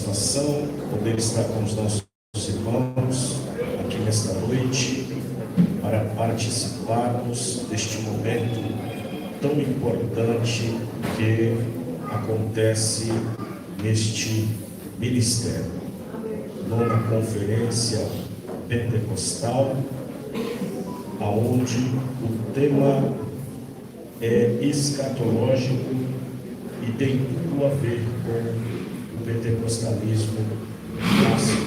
satisfação poder estar com os nossos irmãos aqui nesta noite para participarmos deste momento tão importante que acontece neste ministério. Nona Conferência Pentecostal, aonde o tema é escatológico e tem tudo a ver com o pentecostalismo clássico.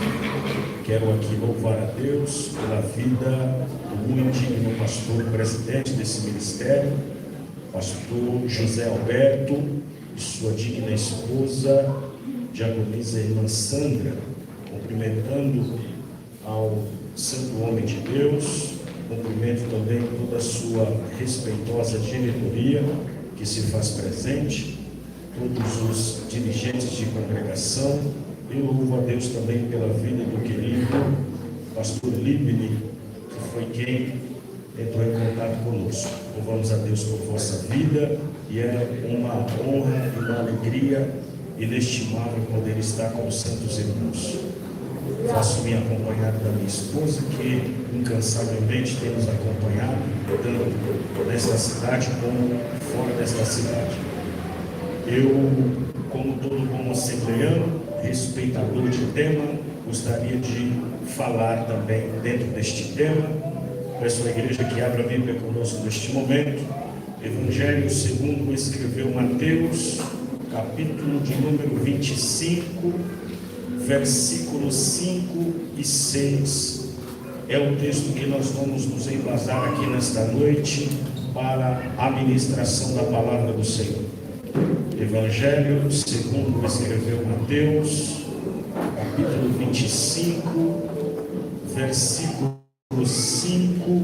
Quero aqui louvar a Deus pela vida do muito digno pastor presidente desse ministério, pastor José Alberto, e sua digna esposa, diaconisa irmã Sandra, cumprimentando ao santo homem de Deus. Cumprimento também toda a sua respeitosa diretoria que se faz presente, todos os dirigentes de congregação. Eu louvo a Deus também pela vida do querido pastor Libni, que foi quem entrou em contato conosco. Louvamos a Deus por vossa vida e é uma honra e uma alegria inestimável poder estar com os santos irmãos. Faço-me acompanhado da minha esposa, que incansavelmente tem nos acompanhado, tanto nesta cidade como fora desta cidade. Eu, como todo bom assembleano, respeitador de tema, gostaria de falar também dentro deste tema. Peço à igreja que abra a Bíblia conosco neste momento. Evangelho segundo escreveu Mateus, capítulo de número 25, versículos 5 e 6. É o texto que nós vamos nos embasar aqui nesta noite para a ministração da palavra do Senhor. Evangelho segundo escreveu Mateus, capítulo 25, versículos 5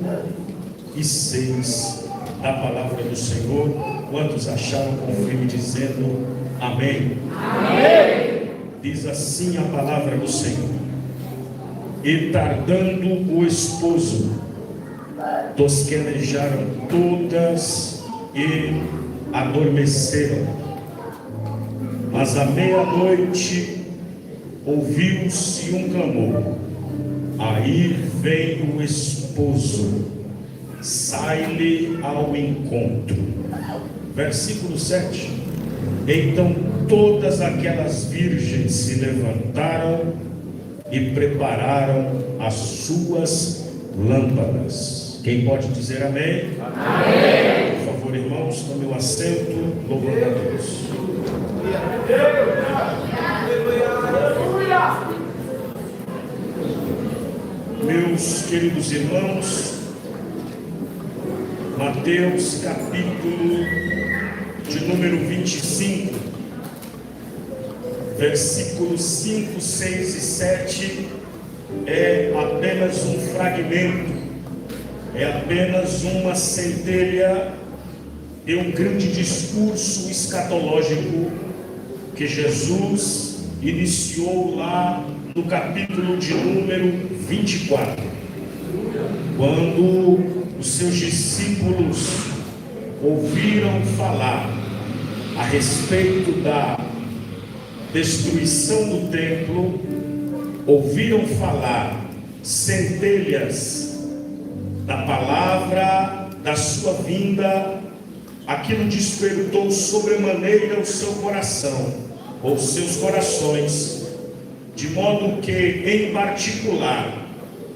e 6 da palavra do Senhor. Quantos acharam, confirme dizendo amém. Amém. Diz assim a palavra do Senhor: e tardando o esposo, tosquenejaram todas e adormeceram. Mas à meia-noite ouviu-se um clamor: aí vem o esposo, sai-lhe ao encontro. Versículo 7. Então todas aquelas virgens se levantaram e prepararam as suas lâmpadas. Quem pode dizer amém? Amém. Por favor, irmãos, tome o assento, louvando a Deus. Meus queridos irmãos, Mateus capítulo de número 25, versículos 5, 6 e 7 é apenas um fragmento, é apenas uma centelha de um grande discurso escatológico que Jesus iniciou lá no capítulo de número 24, quando os seus discípulos ouviram falar a respeito da destruição do templo, ouviram falar centelhas da palavra, da sua vinda. Aquilo despertou sobremaneira o seu coração, ou seus corações, de modo que, em particular,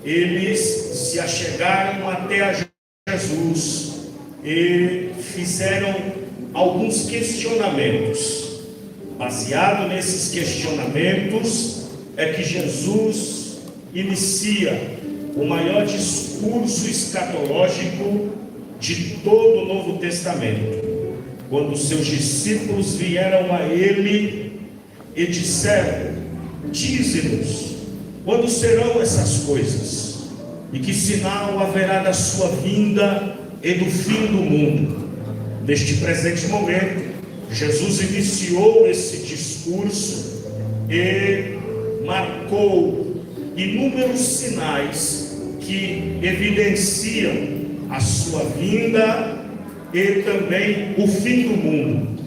eles se achegaram até a Jesus e fizeram alguns questionamentos. Baseado nesses questionamentos é que Jesus inicia o maior discurso escatológico de todo o Novo Testamento, quando seus discípulos vieram a ele e disseram: dize-nos, quando serão essas coisas? E que sinal haverá da sua vinda e do fim do mundo? Neste presente momento, Jesus iniciou esse discurso e marcou inúmeros sinais que evidenciam a sua vinda e também o fim do mundo.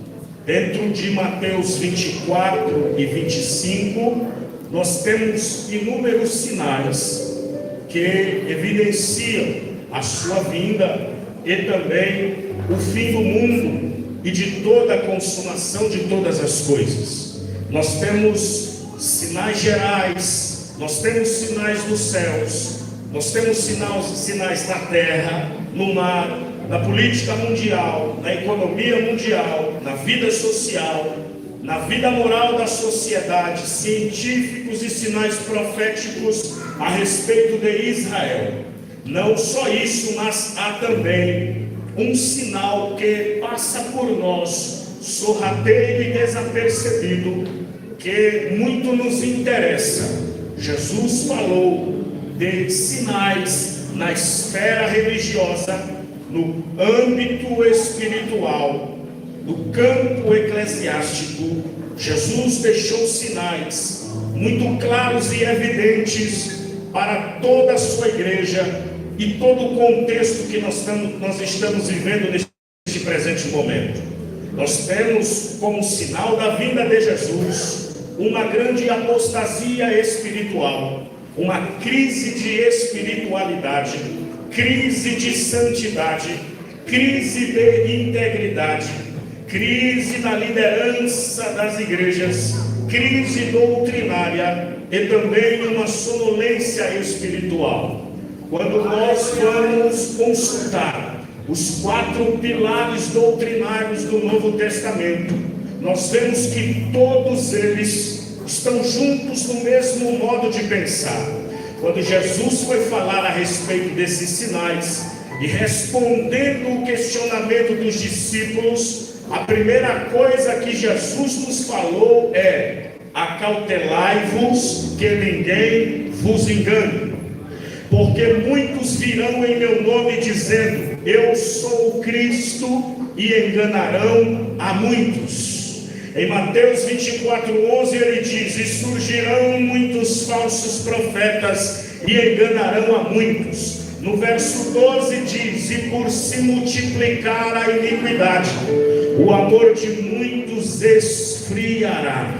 Dentro de Mateus 24 e 25, nós temos inúmeros sinais que evidenciam a sua vinda e também o fim do mundo e de toda a consumação de todas as coisas. Nós temos sinais gerais, nós temos sinais dos céus, nós temos sinais na terra, no mar, na política mundial, na economia mundial, na vida social, na vida moral da sociedade, científicos e sinais proféticos a respeito de Israel. Não só isso, mas há também um sinal que passa por nós, sorrateiro e desapercebido, que muito nos interessa. Jesus falou de sinais na esfera religiosa, no âmbito espiritual, no campo eclesiástico. Jesus deixou sinais muito claros e evidentes para toda a sua igreja e todo o contexto que nós estamos vivendo neste presente momento. Nós temos como sinal da vinda de Jesus uma grande apostasia espiritual, uma crise de espiritualidade, crise de santidade, crise de integridade, crise da liderança das igrejas, crise doutrinária e também uma sonolência espiritual. Quando nós vamos consultar os 4 pilares doutrinários do Novo Testamento, nós vemos que todos eles estão juntos no mesmo modo de pensar. Quando Jesus foi falar a respeito desses sinais e respondendo o questionamento dos discípulos, a primeira coisa que Jesus nos falou é: acautelai-vos que ninguém vos engane, porque muitos virão em meu nome dizendo: eu sou o Cristo, e enganarão a muitos. Em Mateus 24:11 ele diz: e surgirão muitos falsos profetas e enganarão a muitos. No verso 12 diz: e por se multiplicar a iniquidade, o amor de muitos esfriará.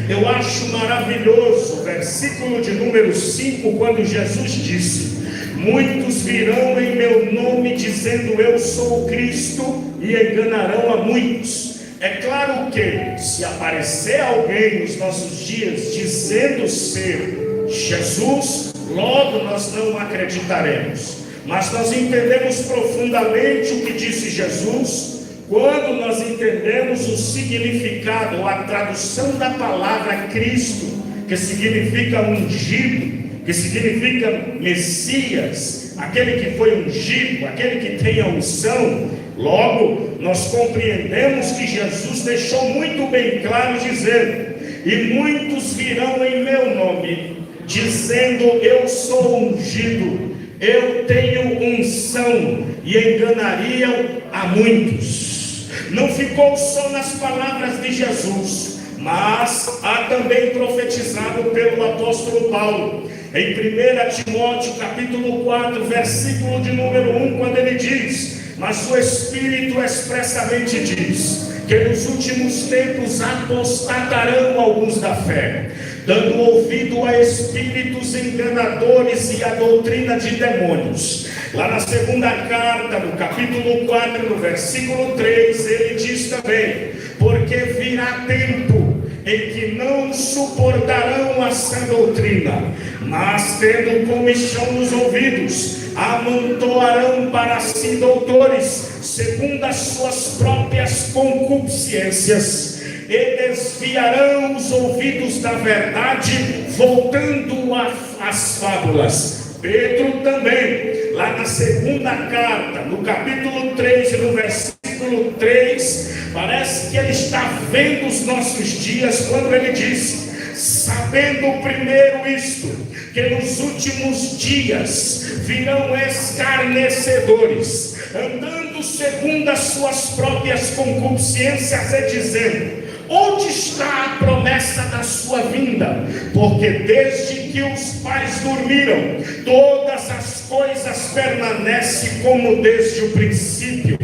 Eu acho maravilhoso o versículo de número 5, quando Jesus disse: muitos virão em meu nome dizendo eu sou o Cristo, e enganarão a muitos. É claro que se aparecer alguém nos nossos dias dizendo ser Jesus, logo nós não acreditaremos. Mas nós entendemos profundamente o que disse Jesus quando nós entendemos o significado, a tradução da palavra Cristo, que significa ungido, que significa Messias, aquele que foi ungido, aquele que tem a unção. Logo, nós compreendemos que Jesus deixou muito bem claro dizendo: e muitos virão em meu nome, dizendo eu sou ungido, eu tenho unção, e enganariam a muitos. Não ficou só nas palavras de Jesus, mas há também profetizado pelo apóstolo Paulo, em 1 Timóteo capítulo 4, versículo de número 1, quando ele diz: mas o Espírito expressamente diz que nos últimos tempos apostatarão alguns da fé, dando ouvido a espíritos enganadores e a doutrina de demônios. Lá na segunda carta, no capítulo 4, no versículo 3, ele diz também: porque virá tempo em que não suportarão a sã doutrina, mas tendo comichão nos ouvidos, amontoarão para si doutores, segundo as suas próprias concupiscências, e desviarão os ouvidos da verdade, voltando às fábulas. Pedro também, lá na segunda carta, no capítulo 3, no versículo 3, parece que ele está vendo os nossos dias, quando ele diz: sabendo primeiro isto, que nos últimos dias virão escarnecedores, andando segundo as suas próprias concupiscências, e dizendo: onde está a promessa da sua vinda? Porque desde que os pais dormiram, todas as coisas permanecem como desde o princípio.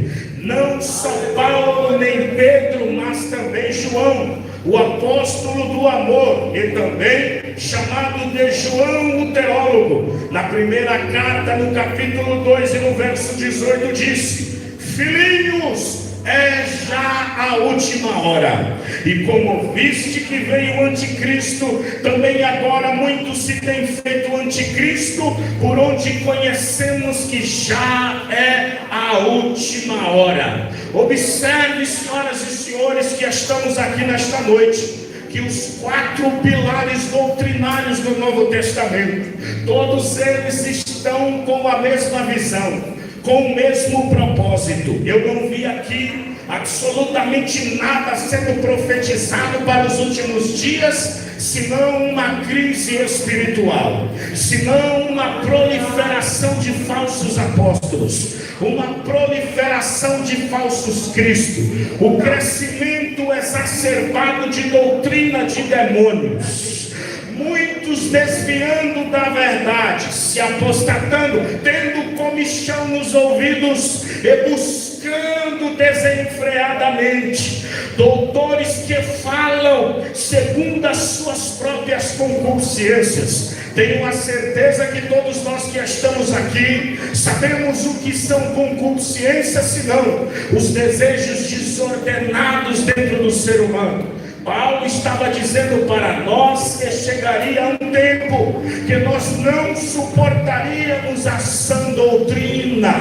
não só Paulo nem Pedro, mas também João, o apóstolo do amor, e também chamado de João o teólogo, na primeira carta, no capítulo 2 e no verso 18, disse: filhinhos, é já a última hora, e como viste que veio o anticristo, também agora muitos se têm feito anticristo, por onde conhecemos que já é a última hora. Observe, senhoras e senhores, que estamos aqui nesta noite, que os 4 pilares doutrinários do Novo Testamento, todos eles estão com a mesma visão, com o mesmo propósito. Eu não vi aqui absolutamente nada sendo profetizado para os últimos dias, senão uma crise espiritual, senão uma proliferação de falsos apóstolos, uma proliferação de falsos cristos, o crescimento exacerbado de doutrina de demônios, muitos desviando da verdade, se apostatando, tendo comichão nos ouvidos e buscando desenfreadamente doutores que falam segundo as suas próprias concupiscências. Tenho a certeza que todos nós que estamos aqui sabemos o que são concupiscências, senão os desejos desordenados dentro do ser humano. Paulo estava dizendo para nós que chegaria um tempo que nós não suportaríamos a sã doutrina,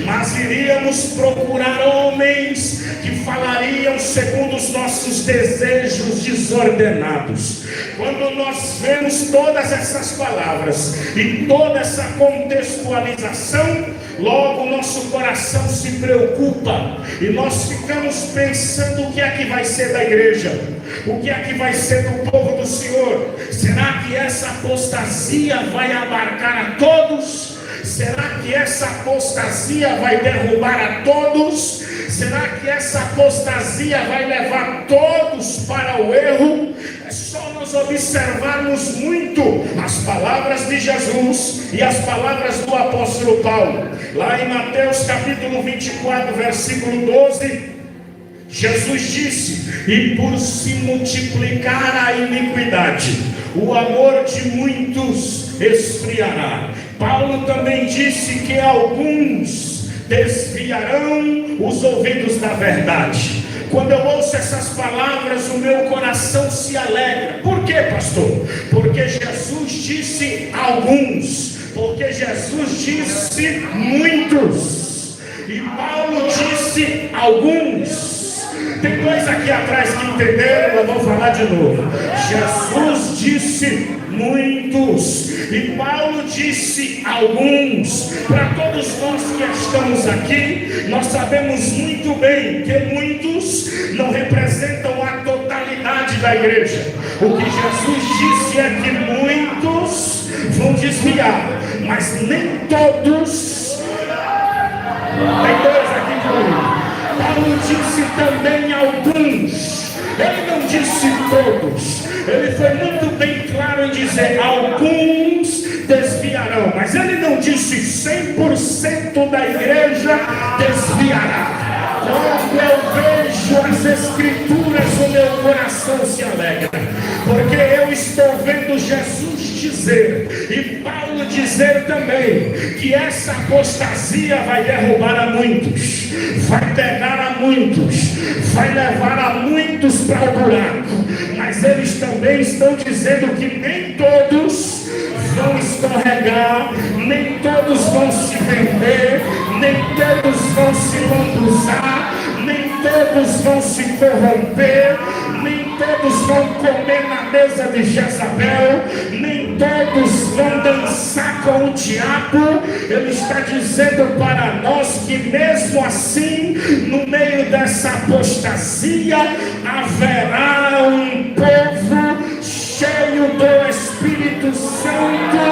mas iríamos procurar homens que falariam segundo os nossos desejos desordenados. Quando nós vemos todas essas palavras e toda essa contextualização, logo nosso coração se preocupa e nós ficamos pensando o que é que vai ser da igreja, o que é que vai ser do povo do Senhor. Será que essa apostasia vai abarcar a todos? Será que essa apostasia vai derrubar a todos? Será que essa apostasia vai levar todos para o erro? É só nós observarmos muito as palavras de Jesus e as palavras do apóstolo Paulo. Lá em Mateus capítulo 24, versículo 12, Jesus disse: e por se multiplicar a iniquidade, o amor de muitos esfriará. Paulo também disse que alguns desviarão os ouvidos da verdade. Quando eu ouço essas palavras, o meu coração se alegra. Por quê, pastor? Porque Jesus disse alguns, porque Jesus disse muitos, e Paulo disse alguns. Tem dois aqui atrás que entenderam, eu vou falar de novo. Jesus disse muitos, e Paulo disse alguns. Para todos nós que estamos aqui, nós sabemos muito bem que muitos não representam a totalidade da igreja. O que Jesus disse é que muitos vão desviar, mas nem todos. Tem dois aqui comigo. Paulo disse também alguns, ele não disse todos. Ele foi muito bem claro em dizer alguns desviarão, mas ele não disse 100% da igreja desviará. Quando eu vejo as escrituras, o meu coração se alegra, porque eu estou vendo Jesus dizer, e Paulo dizer também, que essa apostasia vai derrubar a muitos, vai pegar a muitos, vai levar a muitos para o buraco. Mas eles também estão dizendo que nem todos vão escorregar, nem todos vão se vender, nem todos vão se lambuzar, nem todos vão se corromper, nem todos vão comer na mesa de Jezabel, nem todos vão dançar com o diabo. Ele está dizendo para nós que mesmo assim, no meio dessa apostasia, haverá um povo cheio do Espírito Santo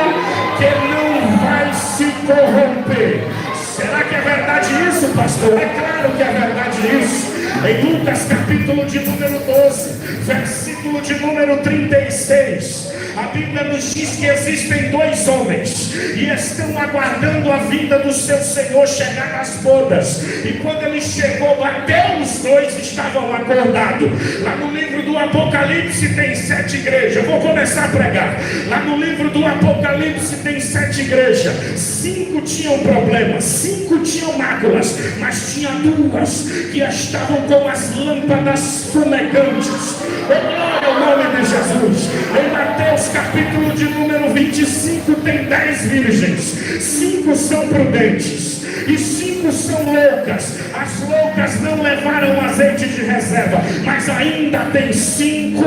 que não vai se corromper. Será que é verdade isso, pastor? É claro que é verdade isso. Em Lucas capítulo de número 12, versículo versículo de número 36, a Bíblia nos diz que existem dois homens e estão aguardando a vinda do seu Senhor chegar nas bodas. E quando ele chegou, até os dois estavam acordados. Lá no livro do Apocalipse tem 7 igrejas. Eu vou começar a pregar. Lá no livro do Apocalipse tem 7 igrejas. 5 tinham problemas, 5 tinham máculas, mas tinha 2 que estavam com as lâmpadas fumegantes. Glória ao nome de Jesus. Em Mateus capítulo de número 25 tem 10 virgens. 5 são prudentes e 5 são loucas. As loucas não levaram azeite de reserva, mas ainda tem 5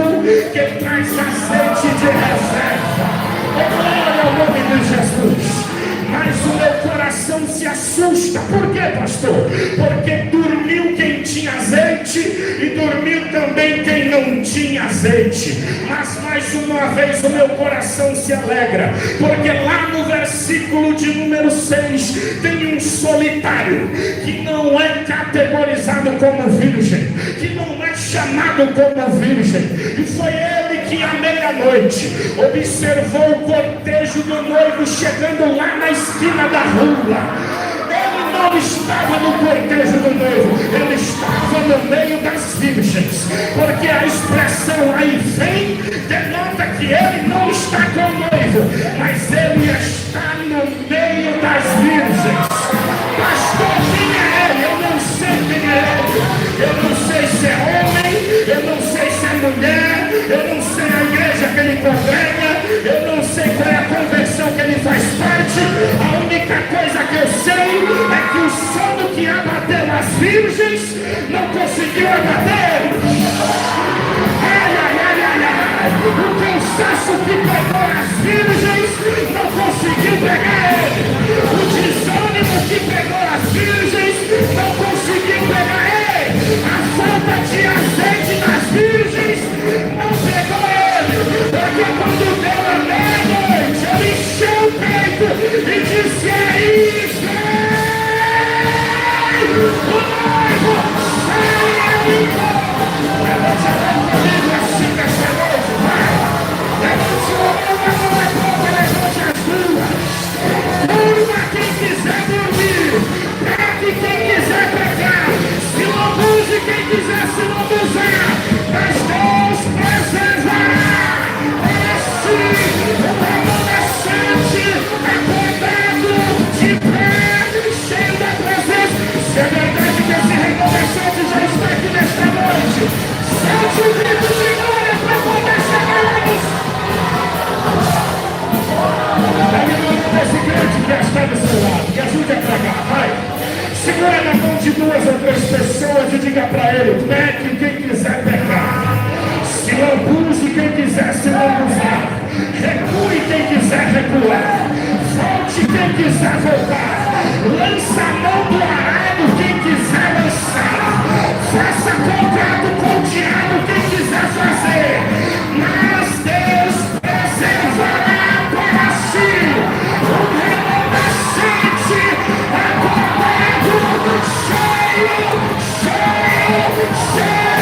que traz azeite de reserva. Glória ao nome de Jesus. Mas o meu coração se assusta. Por quê, pastor? Porque dormiu quem tinha azeite e dormiu também quem não tinha azeite. Mas mais uma vez o meu coração se alegra, porque lá no versículo de número 6 tem um solitário que não é categorizado como virgem, que não é chamado como virgem. E foi ele que à meia-noite observou o cortejo do noivo chegando lá na esquina da rua. Ele não estava no cortejo do noivo, ele estava no meio das virgens, porque a expressão aí vem denota que ele não está com o noivo, mas ele está no meio das virgens. Pastor, quem é ele? Eu não sei quem é ele. Eu não sei se é homem, eu não sei se é mulher, eu não sei a igreja que ele congrega, eu não sei qual é a conversão que ele faz parte. A única coisa que eu sei é que o sono que abateu as virgens não conseguiu abater. O cansaço que pegou as virgens não conseguiu pegar ele. O desânimo que pegou as virgens não conseguiu pegar ele. A falta de azeite nas virgens não pegou ele. Porque quando deu a meia-noite, ele encheu o peito e disse: aí vem o noivo, sai. Levante a mão comigo assim nessa noite, Pai. Levante a mão na boca, levante as duas. Durma quem quiser dormir, pegue quem quiser pegar, se lambuze quem quiser se lambuzar, mas Deus preservará esse remanescente acordado de pé, cheio da presença. Se é verdade que esse remanescente já está aqui nesta noite, sente o grito de glória para poder chegar lá no céu. Pegue a mão desse grande que está do seu lado, me ajude a pregar, vai. Segura na mão de 2 ou 3 pessoas e diga para ele: pegue quem quiser pegar, se lambuze quem quiser se lambuzar, recue quem quiser recuar, volte quem quiser voltar, lança a mão do arado quem quiser lançar, faça contrato com o diabo quem quiser fazer, mas Deus preservará para si um remanescente acordado cheio, cheio, cheio.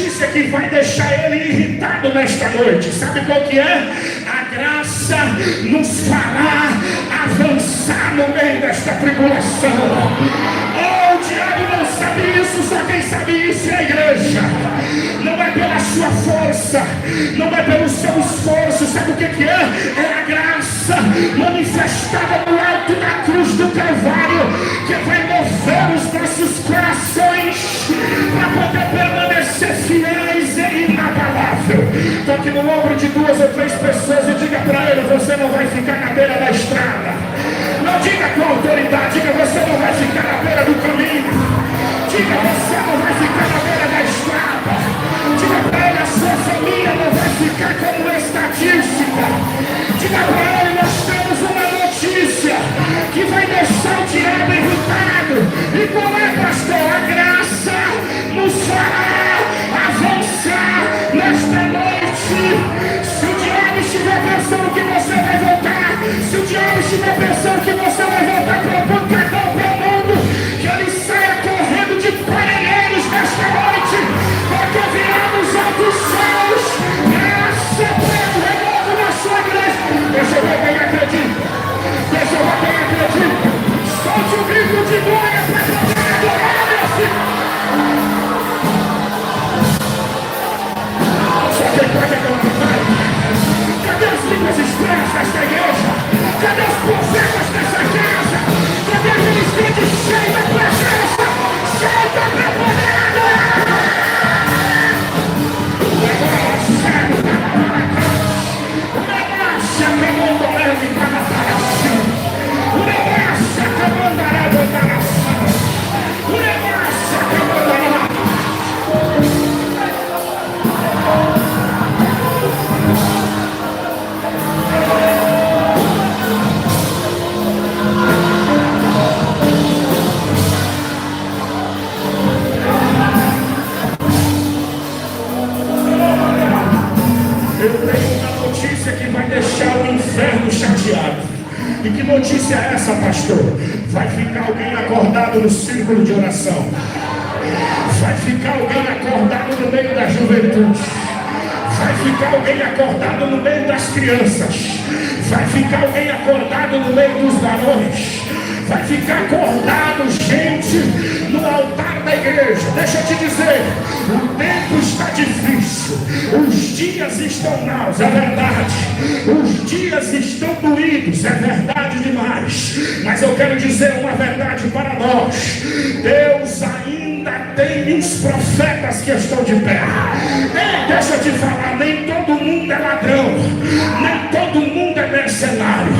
notícia que vai deixar ele irritado nesta noite. Sabe qual que é? A graça nos fará avançar no meio desta tribulação. Oh, o diabo não sabe isso, só quem sabe isso é a igreja. Não é pela sua força, não é pelo seu esforço. Sabe o que é? É a graça manifestada no alto da cruz do Calvário, que vai mover os nossos corações para poder permanecer fiéis e inabalável. Toque no ombro de 2 ou 3 pessoas e diga para ele: você não vai ficar na beira da estrada. Não diga com autoridade, diga: você não vai ficar na beira do caminho. Diga: você não vai ficar na beira da estrada. Diga para ele: a sua família não vai ficar como estatística. Diga para ele: nós temos uma notícia que vai deixar o diabo irritado. E qual é, pastor? A graça nos fará avançar nesta noite. Se o diabo estiver pensando que você vai voltar, se o diabo estiver pensando que você vai voltar para o pancadão, para o mundo, que ele saia correndo de parelheiros nesta noite, porque viramos altos céus. Graça para o renovo na sua igreja. Deixa eu ver quem acredita. Deixa eu ver quem acredita. Solte o grito de glória para poder adorar, meu filho. Só quem pode adorar. Cadê as línguas estranhas desta igreja? Cadê os profetas dessa casa? Cadê a ministrante cheia da presença? Cheia para poder adorar. O negócio é que o mundo leve para paração. O negócio é que eu mandará do paração. O negócio é que eu mandará. Eu tenho uma notícia que vai deixar o inferno chateado. E que notícia é essa, pastor? Vai ficar alguém acordado no círculo de oração. Vai ficar alguém acordado no meio da juventude. Vai ficar alguém acordado no meio das crianças. Vai ficar alguém acordado no meio dos varões. Vai ficar acordado gente no altar da igreja. Deixa eu te dizer, o tempo está difícil, os dias estão maus, é verdade, os dias estão doídos, é verdade demais, mas eu quero dizer uma verdade para nós: Deus ainda tem os profetas que estão de pé. Deixa eu te falar, nem todo mundo é ladrão, nem todo mundo é mercenário,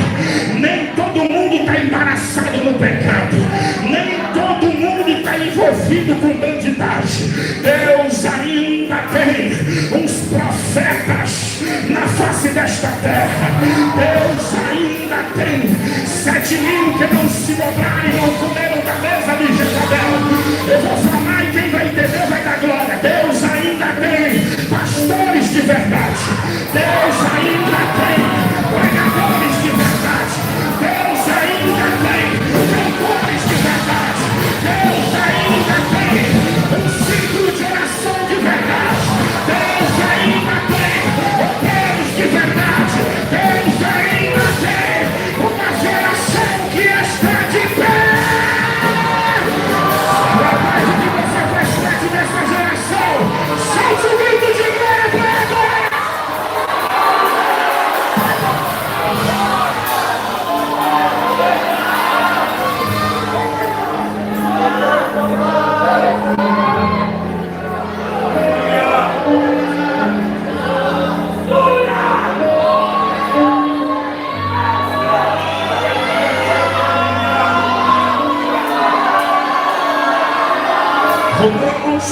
nem todo mundo está embaraçado no pecado, nem todo mundo está envolvido com bandidagem. Deus ainda tem uns profetas na face desta terra. Deus ainda tem 7.000 que não se dobraram e não comeram da mesa de Jezabel. Eu vou falar e quem vai entender vai dar glória. Deus ainda tem pastores de verdade. Deus ainda tem pregadores de verdade. Deus ainda tem cantores de verdade. Deus ainda tem um ciclo de oração de verdade. Deus ainda tem obreiros de verdade. Deus ainda tem uma geração que está de pé. Rapaz, o que você faz parte dessa geração? Solte o grito de glória para agora. Romanos,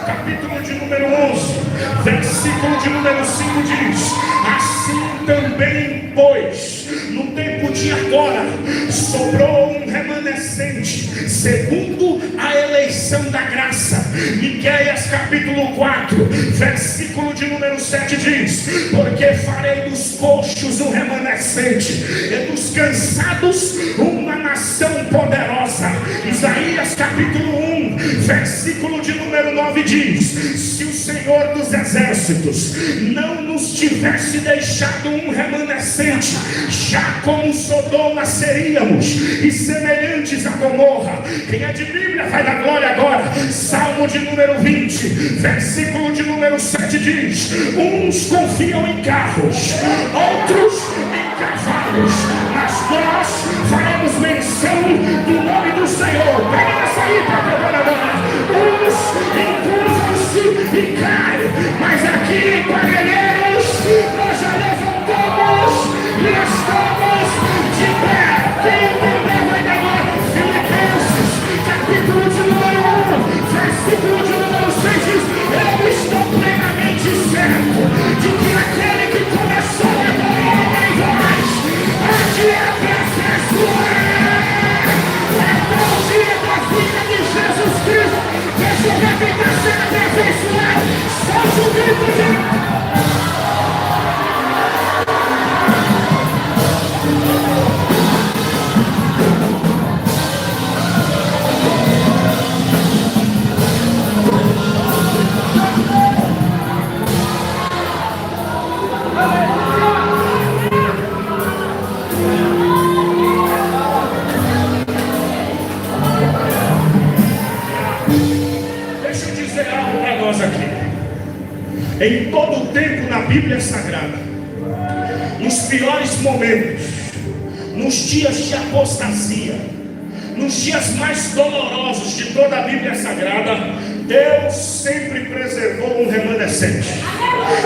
capítulo de número 11, versículo de número 5 diz: assim também, pois, no tempo de agora, sobrou um remanescente, segundo a eleição da graça. Miqueias, capítulo 4, versículo de número 7 diz: porque farei dos coxos um remanescente, e dos cansados uma nação poderosa. Isaías, capítulo 1, versículo de número 9 diz: se o Senhor Senhor dos Exércitos não nos tivesse deixado um remanescente, já como Sodoma seríamos, e semelhantes a Gomorra. Quem é de Bíblia vai dar glória agora. Salmo de número 20, versículo de número 7 diz: uns confiam em carros, outros em cavalos, mas nós faremos menção do nome do Senhor. Pega essa aí para pegar agora. Uns encurvam-se e caem, mas aqui, parelheiros, nós já levantamos e estamos de pé. Quem entendeu vai dar agora? Filipenses, capítulo de número 1, versículo de número 6 diz: eu estou plenamente certo de que aquele que começou a obra em vós há de aperfeiçoar até o dia da vida de Jesus Cristo. Deixa eu ver quem está sendo aperfeiçoado. Solte o grito de... Em todo o tempo na Bíblia Sagrada, nos piores momentos, nos dias de apostasia, nos dias mais dolorosos de toda a Bíblia Sagrada, Deus sempre preservou um remanescente.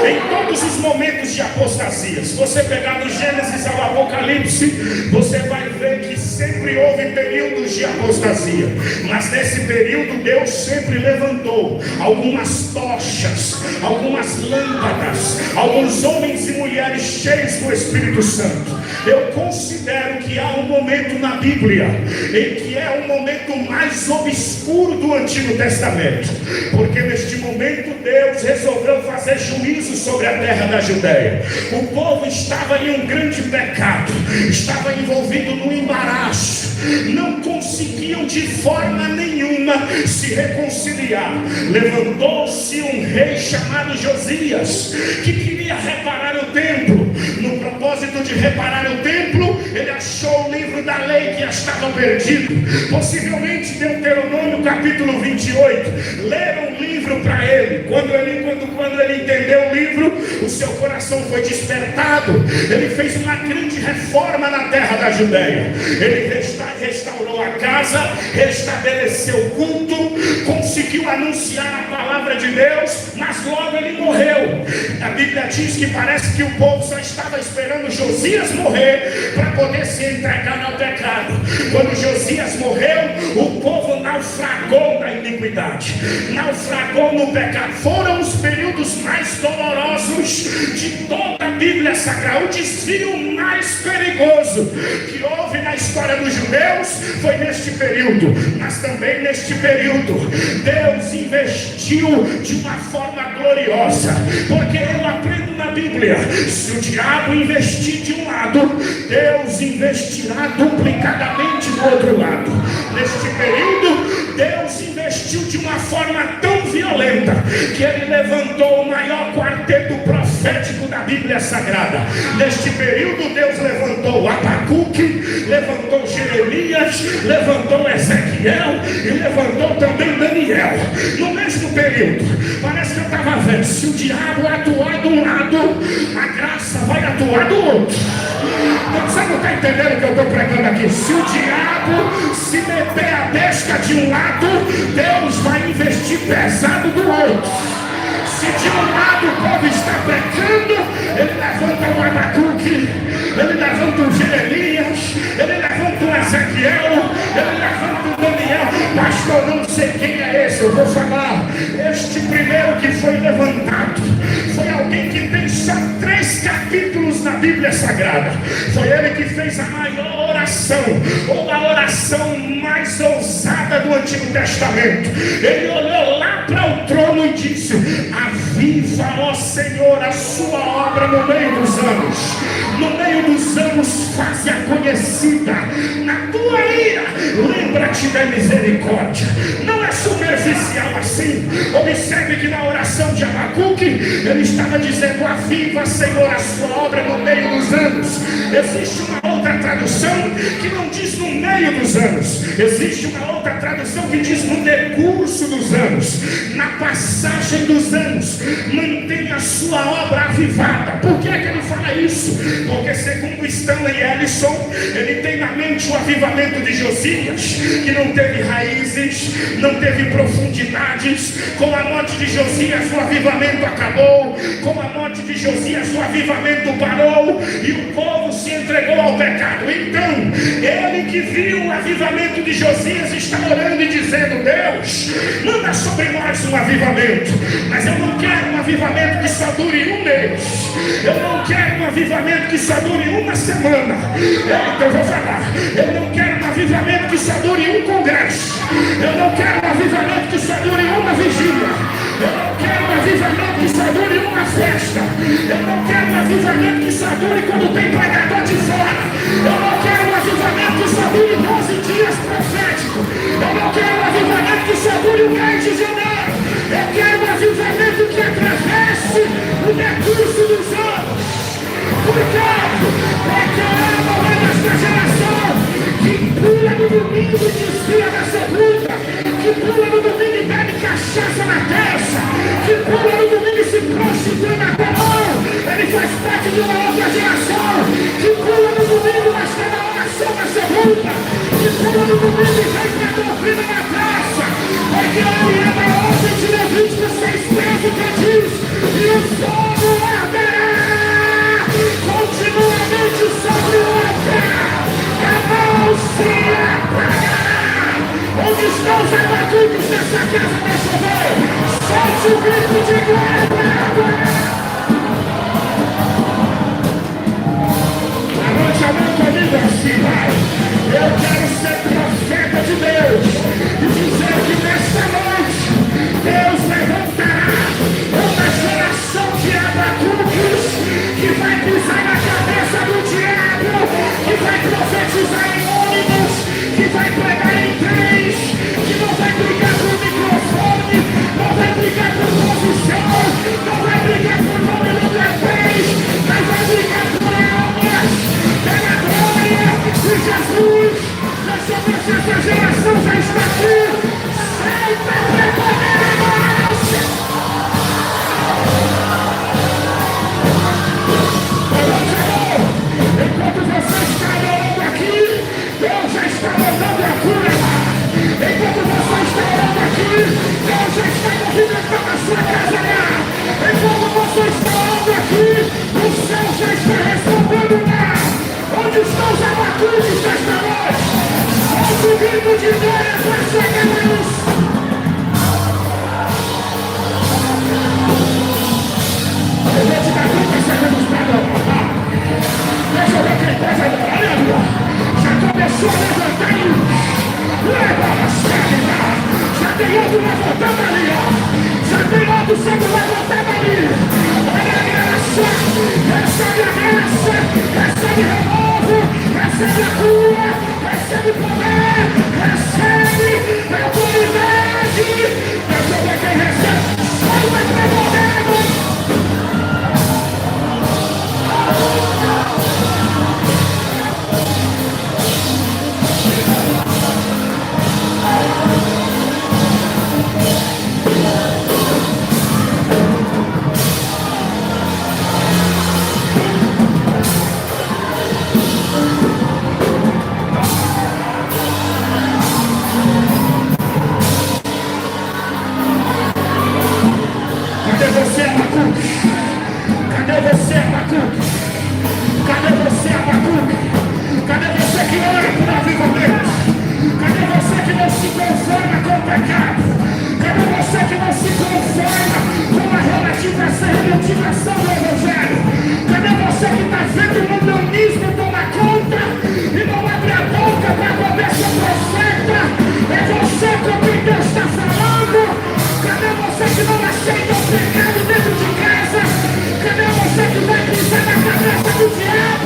Em todos os momentos de apostasia, se você pegar do Gênesis ao Apocalipse, você vai ver que sempre houve períodos de apostasia, mas nesse período Deus sempre levantou algumas tochas, algumas lâmpadas, alguns homens e mulheres cheios do Espírito Santo. Eu considero que há um momento na Bíblia em que é o momento mais obscuro do Antigo Testamento, porque neste momento Deus resolveu fazer juízo sobre a terra da Judéia. O povo estava em um grande pecado, estava envolvido no embaraço, não conseguiam de forma nenhuma se reconciliar. Levantou-se um rei chamado Josias, que queria reparar o templo. No propósito de reparar o templo, ele achou o livro da lei que estava perdido, possivelmente Deuteronômio capítulo 28. Leram o livro para ele. Quando ele entendeu o livro, o seu coração foi despertado. Ele fez uma grande reforma na terra da Judéia. Ele restaurou a casa, restabeleceu o culto, conseguiu anunciar a palavra de Deus, mas logo ele morreu. A Bíblia diz que parece que o povo só estava esperando Josias morrer para poder se entregar ao pecado. Quando Josias morreu, o povo naufragou na iniquidade, naufragou no pecado. Foram os períodos mais dolorosos de toda a Bíblia Sagrada. O desvio mais perigoso que houve na história dos judeus foi neste período, mas também neste período Deus investiu de uma forma gloriosa, porque eu aprendo na Bíblia: se o diabo investir de um lado, Deus investirá duplicadamente do outro lado. Neste período Deus investiu de uma forma tão violenta que ele levantou o maior quarteto profético da Bíblia Sagrada. Neste período Deus levantou Abacuque, levantou Jeremias, levantou Ezequiel e levantou também Daniel. No mesmo período, parece que eu estava vendo, se o diabo atuar de um lado, a graça vai atuar do outro. Você não está entendendo o que eu estou pregando aqui? Se o diabo se meter a pesca de um lado, Deus vai investir pesado do outro. Se de um lado o povo está pecando, ele levanta o Abacuque, ele levanta o Jeremias, ele levanta o Ezequiel, ele levanta o Daniel. Pastor, não sei quem é esse, eu vou falar. Este primeiro que foi levantado foi alguém que tem só 3 capítulos na Bíblia Sagrada. Foi ele que fez a maior oração, ou a oração mais ousada do Antigo Testamento. Ele olhou lá para o trono e disse: aviva, ó Senhor, a sua obra no meio dos anos. no meio dos anos, faze-a conhecida. Na tua ira, lembra-te da misericórdia. Não é superficial assim. Observe que na oração de Abacuque, ele estava dizendo: aviva, Senhor, a sua obra no meio dos anos. Existe uma outra tradução que não diz no meio dos anos. Existe uma outra tradução que diz no decurso dos anos, na passagem dos anos. Mantenha a sua obra avivada. Por que é que ele fala isso? Porque segundo Stanley Ellison, ele tem na mente o avivamento de Josias, que não teve raízes, não teve profundidades. Com a morte de Josias o avivamento acabou. Com a morte de Josias o avivamento parou e o povo se entregou ao pecado. Então ele que viu o avivamento de Josias está orando e dizendo: Deus, manda sobre nós um avivamento. Mas eu não quero um avivamento que só dure um mês. Eu não quero um avivamento que só dure uma semana. Então eu vou falar: eu não quero um avivamento que só dure um congresso. Eu não quero um avivamento que só dure uma vigília. Eu não quero um avivamento que só dure uma festa. Eu não quero um avivamento que só dure quando tem pregador de fora. Eu não quero um avivamento que só dure 12 dias proféticos. Eu não quero um avivamento que só dure o mês de janeiro. Eu quero um avivamento que atravesse o decurso dos anos. Obrigado, porque não é desta geração que pula no domingo e desfia na segunda, que pula no domingo e bebe cachaça na terça, que pula no domingo e se prostitui na mão. Ele faz parte de uma outra geração que pula no domingo, mas está na oração na segunda, que pula no domingo e vem para a doutrina na praça, porque ele é da ordem de Levítico 6:13 que diz: e o fogo arderá continuamente sobre o altar, a mão se apagará. Onde estão os abacuques dessa casa dessa vez? Solte o grito de glória para adorar. Levante a mão comigo assim, vai. Eu quero ser profeta de Deus e dizer que nesta noite Deus levantará uma geração de abacuques que vai pisar na cabeça do diabo, que vai profetizar em ônibus, que vai pregar em trens, que não vai brigar por microfone, não vai brigar por posição, não vai brigar por nome no trapéz, mas vai brigar por almas, pela glória de Jesus. Essa geração já está aqui, sempre preparada. Enquanto você está orando aqui, Deus já está mandando a cura. Enquanto você está orando aqui, Deus já está movimentando a sua casa lá. Enquanto você está orando aqui, o céu já está respondendo lá. Onde estão os abacuques desta noite? Solta o grito de glória para chegar a luz. Eu vou te dar 30 segundos para adorar. Deixa eu ver quem pode adorar. Olha, já começou a levantar luz. Leva a cena. Já tem outro levantando ali, ó. Já tem outro sendo levantado ali. Olha a graça. Recebe a graça. Recebe renovo. Recebe a cura. Recebe poder. Recebe autoridade. Deixa eu ver quem recebe. Sai mais pra poder. Cadê você que vai pisar na cabeça do diabo?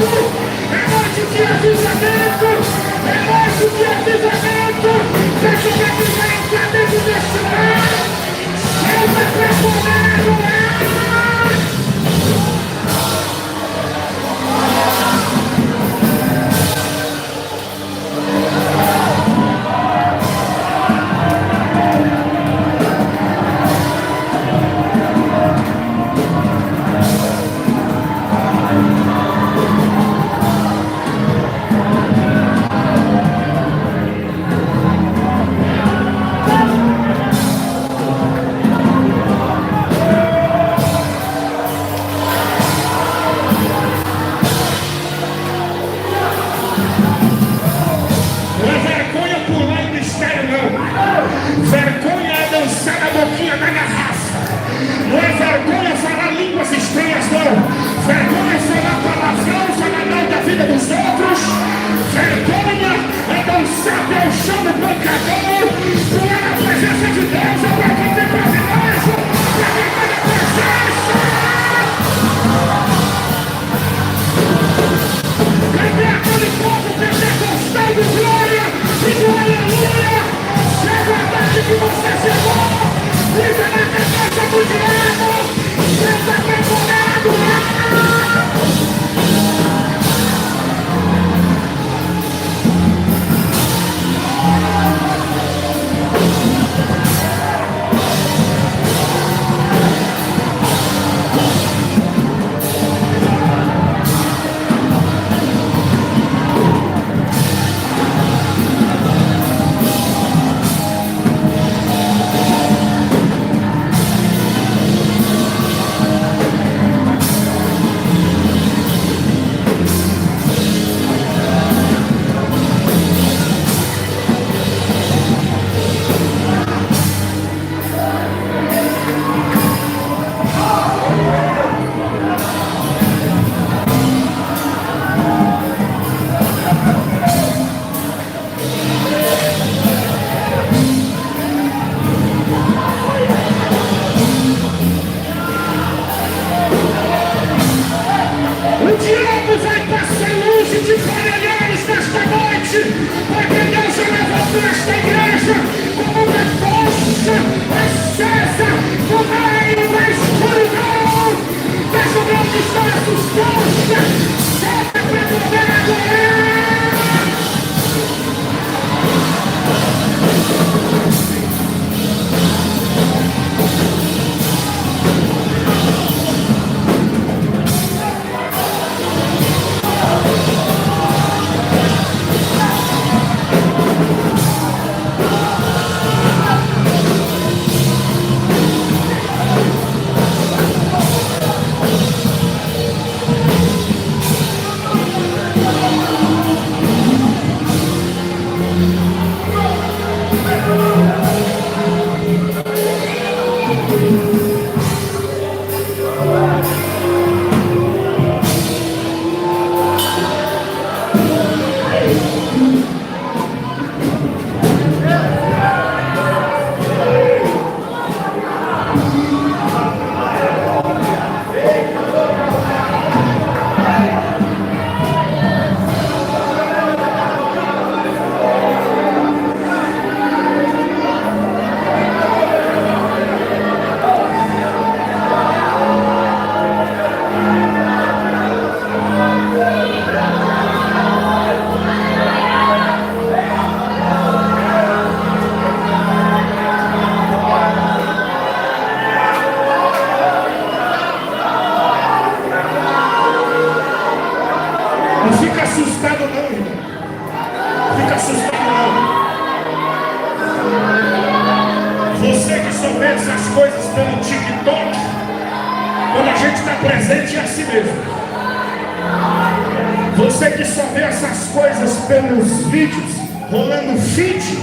Você que só vê essas coisas pelos vídeos, rolando feed,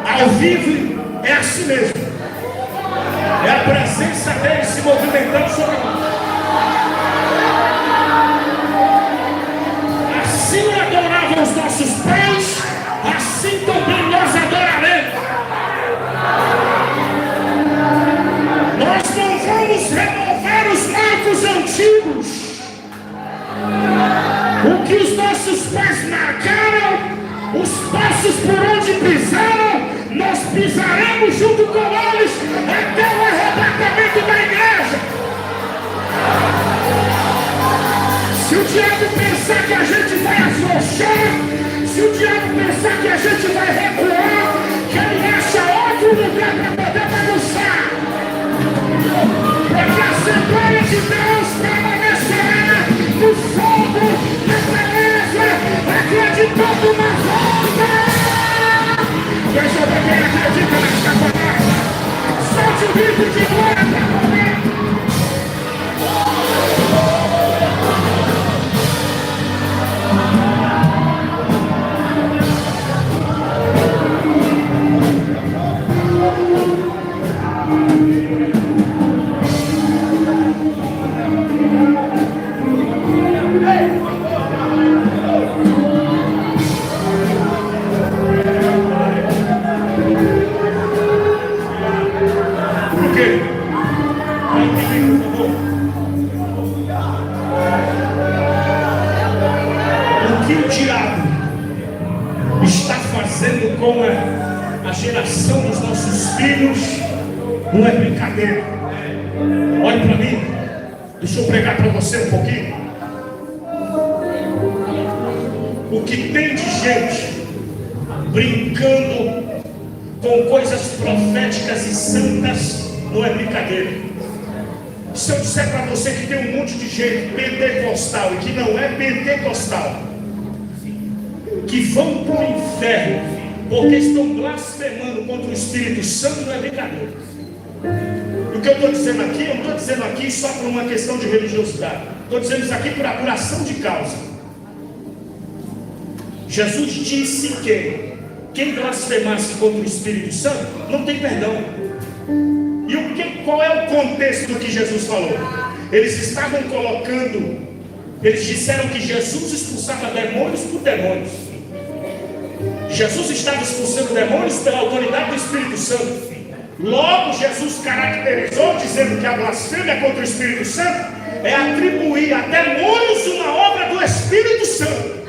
ao vivo é assim mesmo. É a presença dele se movimentando sobre nós. Assim adoravam os nossos pais, assim também nós adoraremos. Nós não vamos remover os marcos antigos. por onde pisaram, nós pisaremos junto com eles até o arrebatamento da igreja. Se o diabo pensar que a gente vai afrouxar, se o diabo pensar que a gente vai recuar, que ele acha outro lugar para poder bagunçar. Porque a Assembleia de Deus permanecerá no fogo, na beleza, acreditando na volta. Deixa eu ver quem acredita nesta palavra. Solte o grito de glória para morrer. Com a geração dos nossos filhos, não é brincadeira. Olhe para mim, deixa eu pregar para você um pouquinho. O que tem de gente brincando com coisas proféticas e santas não é brincadeira. Se eu disser para você que tem um monte de gente pentecostal e que não é pentecostal, que vão para o inferno porque estão blasfemando contra o Espírito Santo, não é brincadeira. E o que eu estou dizendo aqui, eu não estou dizendo aqui só por uma questão de religiosidade. Estou dizendo isso aqui por apuração de causa. Jesus disse que quem blasfemasse contra o Espírito Santo não tem perdão. E qual é o contexto do que Jesus falou? Eles estavam colocando, eles disseram que Jesus expulsava demônios por demônios. Jesus estava expulsando demônios pela autoridade do Espírito Santo. Logo, Jesus caracterizou, dizendo que a blasfêmia contra o Espírito Santo é atribuir a demônios uma obra do Espírito Santo.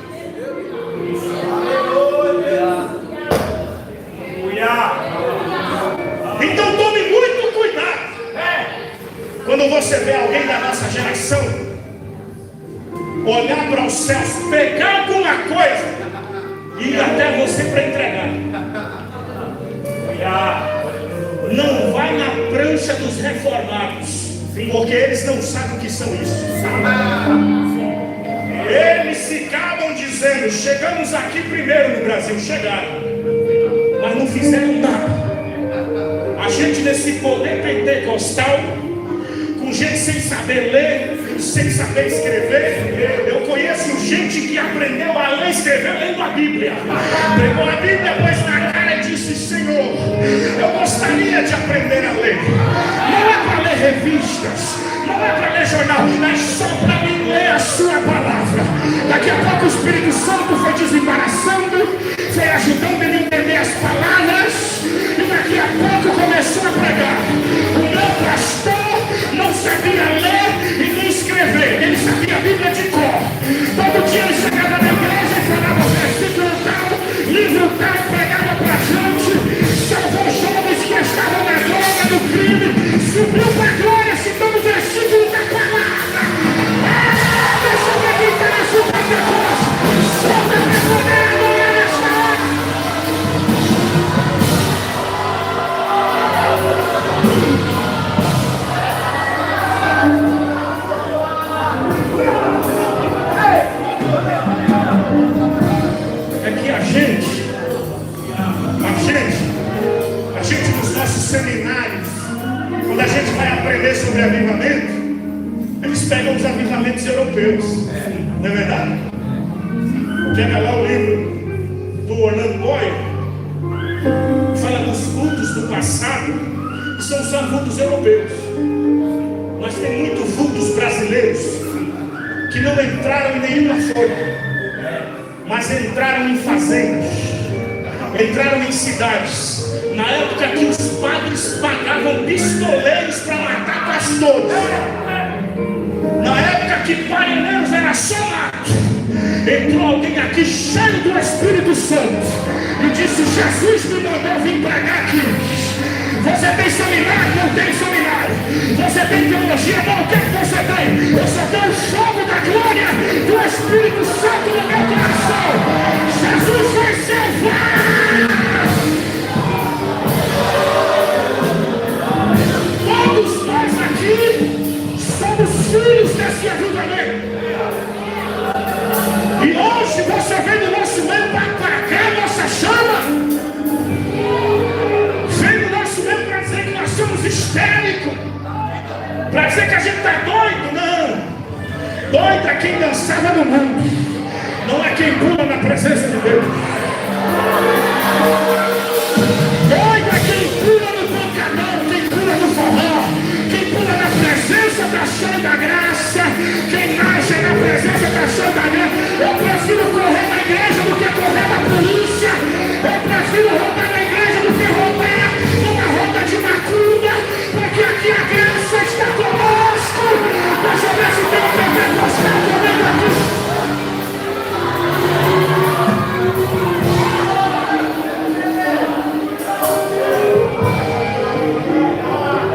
Então tome muito cuidado quando você vê alguém da nossa geração olhar para os céus, pegar alguma coisa e ir até você para entregar. Não vai na prancha dos reformados, porque eles não sabem o que são isso. Eles ficavam dizendo: chegamos aqui primeiro no Brasil. Chegaram, mas não fizeram nada. A gente nesse poder pentecostal, com gente sem saber ler, sem saber escrever. Eu conheço gente que aprendeu a ler e escrever lendo a Bíblia. Pegou a Bíblia, pôs na cara e disse: Senhor, eu gostaria de aprender a ler. Não é para ler revistas, não é para ler jornal, é só para mim ler a sua palavra. Daqui a pouco o Espírito Santo foi desembaraçando, foi ajudando ele a entender as palavras, e daqui a pouco começou a pregar. O meu pastor não sabia ler e nem escrever, ele sabia a Bíblia de cor. Todo dia ele chegava na igreja e falava versículo tal, livro tal, pregava para a gente, salvou jovens que estavam na droga, no crime, subiu para a glória, citando o versículo da palavra. Deixa eu ver quem está na sua cabeça. Solta para poder a glória nesta hora. É que a gente nos nossos seminários, quando a gente vai aprender sobre avivamento, eles pegam os avivamentos europeus, não é verdade? Pega lá o livro do Orlando Boyle, fala dos vultos do passado, que são só vultos europeus. Mas tem muitos vultos brasileiros que não entraram em nenhuma folha, mas entraram em fazendas, entraram em cidades. Na época que os padres pagavam pistoleiros para matar pastores, na época que parineiros era só mato, entrou alguém aqui cheio do Espírito Santo e disse: Jesus me mandou vir pregar aqui. Você tem seminário? Não tem seminário. Você tem teologia? Não. O que você tem? Eu só tenho o fogo da glória do Espírito Santo no meu coração. Jesus vai salvar. Todos nós aqui somos filhos desse avivamento. E hoje você vem no nosso meio para apagar nossa chama. Somos histéricos, para dizer que a gente está doido. Não, doido é quem dançava no mundo, não é quem pula na presença de Deus. Doido é quem pula no pancadão, quem pula no forró, quem pula na presença da chama da graça, quem nasce na presença da chama da graça. Eu prefiro correr na igreja do que correr na polícia. Eu prefiro roubar na igreja do que roubar numa roda de macumba, porque aqui a graça está conosco. Deixa eu ver se tem um pentecostal comigo aqui.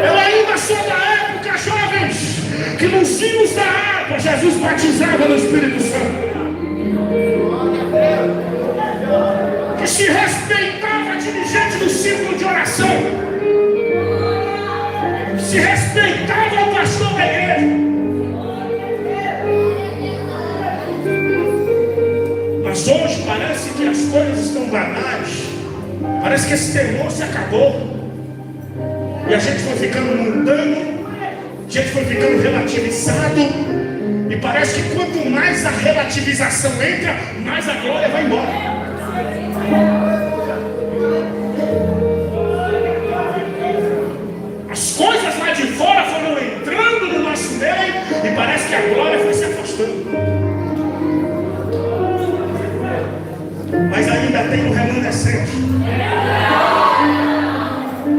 Eu ainda sou da época, jovens, que nos rios da água Jesus batizava no Espírito Santo, que se respeitava a dirigente do círculo de oração, que se respeitava o pastor da igreja. Mas hoje parece que as coisas estão banais, parece que esse temor se acabou, e a gente foi ficando mundano, a gente foi ficando relativizado, e parece que quanto mais a relativização entra, mais a glória vai embora. As coisas lá de fora foram entrando no nosso meio e parece que a glória foi se afastando. Mas ainda tem um remanescente.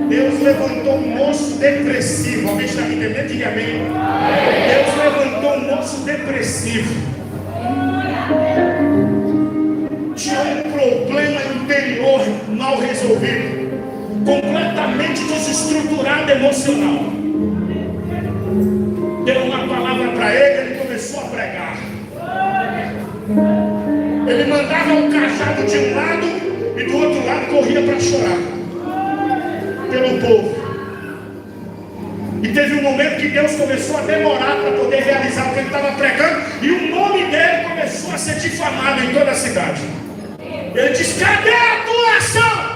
Deus levantou um moço depressivo. Alguém está me entendendo? Diga amém. Deus levantou um moço depressivo. Tinha um problema interior mal resolvido, completamente desestruturado emocional. Deu uma palavra para ele, ele começou a pregar. Ele mandava um cajado de um lado e do outro lado corria para chorar pelo povo. E teve um momento que Deus começou a demorar para poder realizar o que ele estava pregando, e o nome dele começou a ser difamado em toda a cidade. Ele disse: cadê a tua ação?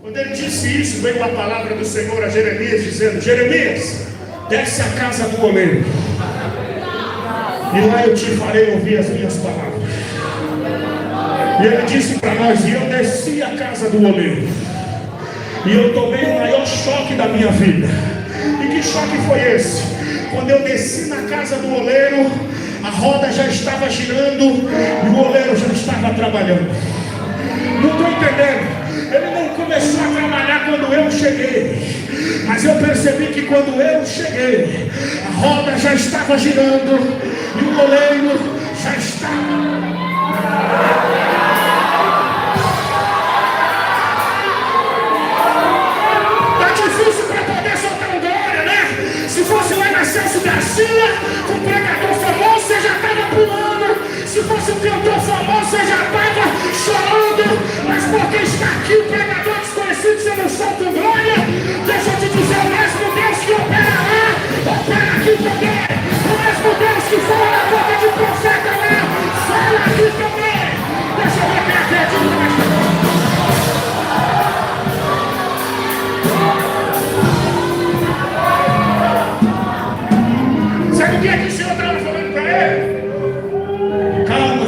Quando ele disse isso, veio a palavra do Senhor a Jeremias, dizendo: Jeremias, desce à casa do oleiro, e lá eu te farei ouvir as minhas palavras. E ele disse para nós: e eu desci à casa do oleiro, e eu tomei o maior choque da minha vida. E que choque foi esse? Quando eu desci na casa do oleiro, a roda já estava girando e o oleiro já estava trabalhando. Não estou entendendo. Ele não começou a trabalhar quando eu cheguei, mas eu percebi que quando eu cheguei, a roda já estava girando e o oleiro já estava. Se fosse lá na Celso Garcia, com um pregador famoso, você já estava pulando. Se fosse um cantor famoso, você já estava chorando. Mas porque está aqui o pregador desconhecido, você não solta glória. Deixa eu te dizer, o mesmo Deus que opera lá, opera aqui também. O mesmo Deus que fala na boca de profeta lá, fala aqui também. Deixa eu ver quem acredita mais. Sabe o que é que o Senhor estava falando para ele? Calma,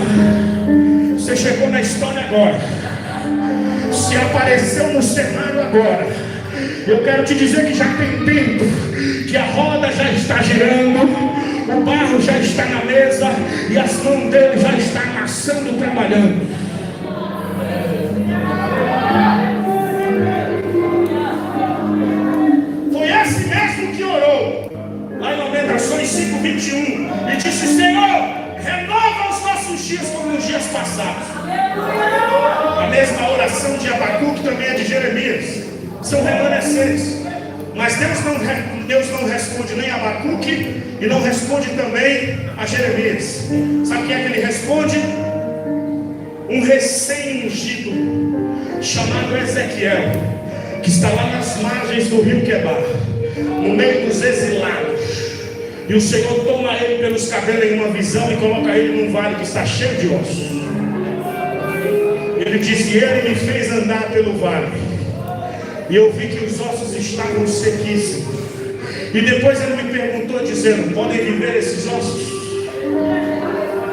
você chegou na história agora, se apareceu no cenário agora. Eu quero te dizer que já tem tempo, que a roda já está girando, o barro já está na mesa e as mãos dele já estão amassando, trabalhando. Foi esse mesmo que orou lá em Lamentações 5:21 e disse: Senhor, renova os nossos dias como nos dias passados. A mesma oração de Abacuque também é de Jeremias. São remanescentes. Mas Deus não responde nem a Abacuque e não responde também a Jeremias. Sabe quem é que ele responde? Um recém-ungido chamado Ezequiel, que está lá nas margens do rio Quebar, no meio dos exilados. E o Senhor toma ele pelos cabelos em uma visão e coloca ele num vale que está cheio de ossos. Ele disse: ele me fez andar pelo vale, e eu vi que os ossos estavam sequíssimos. E depois ele me perguntou, dizendo: podem viver esses ossos?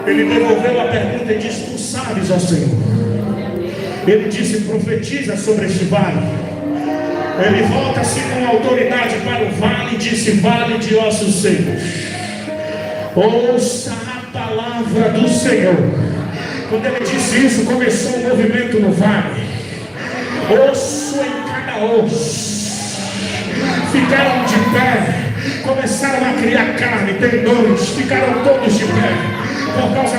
Ele devolveu a pergunta e disse: tu sabes, ó Senhor. Ele disse: profetiza sobre este vale. Ele volta-se com autoridade para o vale e disse: vale de ossos secos, ouça a palavra do Senhor. Quando ele disse isso, começou um movimento no vale. Osso em cada osso. Ficaram de pé, começaram a criar carne, tendões, ficaram todos de pé, por causa